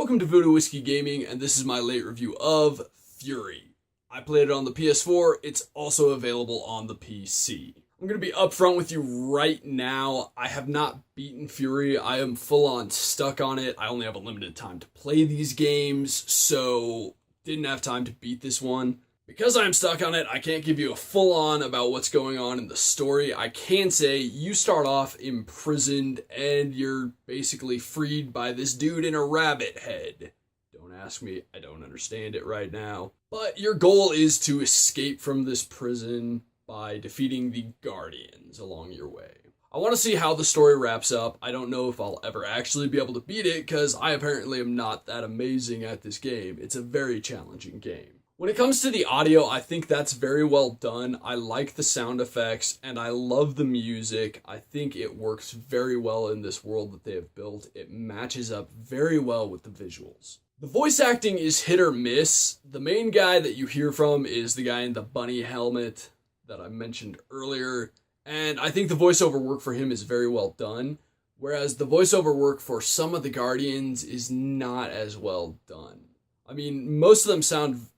Welcome to Voodoo Whiskey Gaming, and this is my late review of Furi. I played it on the PS4, it's also available on the PC. I'm going to be upfront with you right now. I have not beaten Furi. I am full on stuck on it. I only have a limited time to play these games, so didn't have time to beat this one. Because I'm stuck on it, I can't give you a full on about what's going on in the story. I can say you start off imprisoned and you're basically freed by this dude in a rabbit head. Don't ask me, I don't understand it right now. But your goal is to escape from this prison by defeating the Guardians along your way. I want to see how the story wraps up. I don't know if I'll ever actually be able to beat it because I apparently am not that amazing at this game. It's a very challenging game. When it comes to the audio, I think that's very well done. I like the sound effects and I love the music. I think it works very well in this world that they have built. It matches up very well with the visuals. The voice acting is hit or miss. The main guy that you hear from is the guy in the bunny helmet that I mentioned earlier, and I think the voiceover work for him is very well done, whereas the voiceover work for some of the Guardians is not as well done. I mean, most of them sound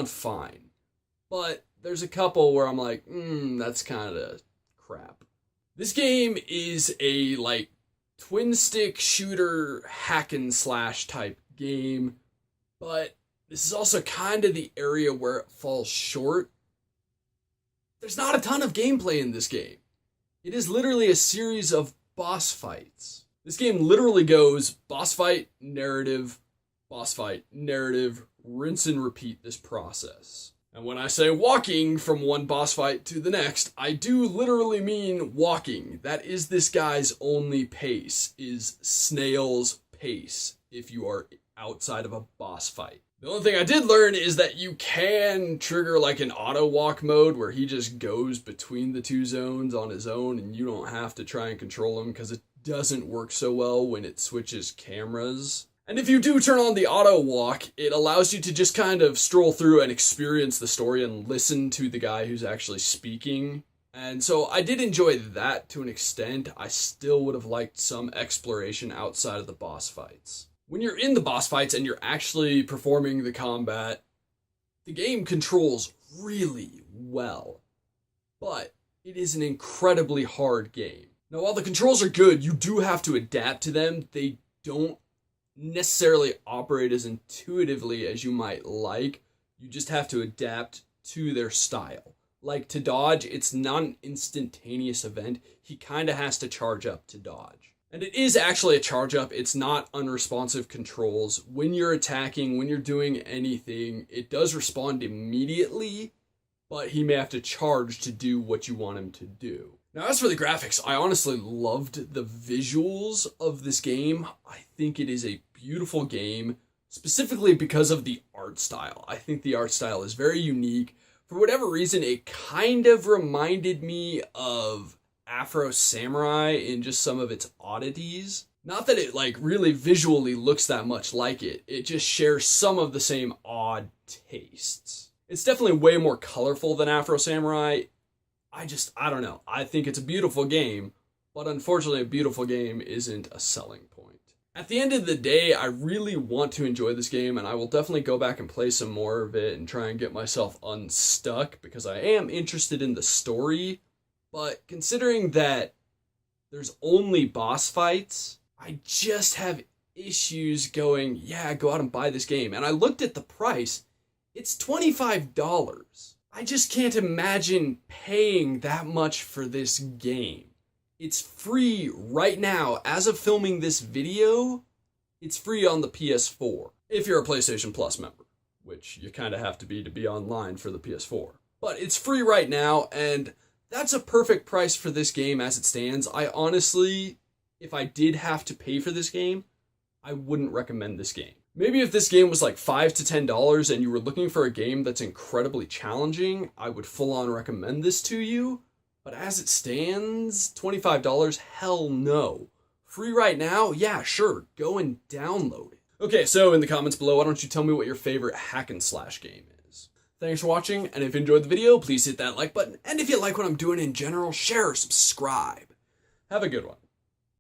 fine, but there's a couple where I'm like, that's kind of crap. This game is a, twin-stick shooter hack and slash type game, but this is also kind of the area where it falls short. There's not a ton of gameplay in this game. It is literally a series of boss fights. This game literally goes boss fight, narrative, rinse and repeat this process. And when I say walking from one boss fight to the next, I do literally mean walking. That is this guy's only pace, is snail's pace if you are outside of a boss fight. The only thing I did learn is that you can trigger an auto walk mode where he just goes between the two zones on his own and you don't have to try and control him because it doesn't work so well when it switches cameras. And if you do turn on the auto walk, it allows you to just kind of stroll through and experience the story and listen to the guy who's actually speaking. And so I did enjoy that to an extent. I still would have liked some exploration outside of the boss fights. When you're in the boss fights and you're actually performing the combat, the game controls really well. But it is an incredibly hard game. Now, while the controls are good, you do have to adapt to them. They don't necessarily operate as intuitively as you might like. You just have to adapt to their style. Like to dodge, it's not an instantaneous event. He kind of has to charge up to dodge. And it is actually a charge up. It's not unresponsive controls. When you're attacking, when you're doing anything, it does respond immediately, but he may have to charge to do what you want him to do. Now, as for the graphics, I honestly loved the visuals of this game. I think it is a beautiful game, specifically because of the art style. I think the art style is very unique. For whatever reason, it kind of reminded me of Afro Samurai in just some of its oddities. Not that it really visually looks that much like it. It just shares some of the same odd tastes. It's definitely way more colorful than Afro Samurai. I don't know. I think it's a beautiful game, but unfortunately a beautiful game isn't a selling point. At the end of the day, I really want to enjoy this game, and I will definitely go back and play some more of it and try and get myself unstuck because I am interested in the story. But considering that there's only boss fights, I just have issues going, yeah, go out and buy this game. And I looked at the price. It's $25. I just can't imagine paying that much for this game. It's free right now. As of filming this video, it's free on the PS4. If you're a PlayStation Plus member, which you kind of have to be online for the PS4. But it's free right now, and that's a perfect price for this game as it stands. I honestly, if I did have to pay for this game, I wouldn't recommend this game. Maybe if this game was $5 to $10 and you were looking for a game that's incredibly challenging, I would full on recommend this to you. But as it stands, $25, hell no. Free right now? Yeah, sure, go and download it. Okay, so in the comments below, why don't you tell me what your favorite hack and slash game is? Thanks for watching, and if you enjoyed the video, please hit that like button. And if you like what I'm doing in general, share or subscribe. Have a good one.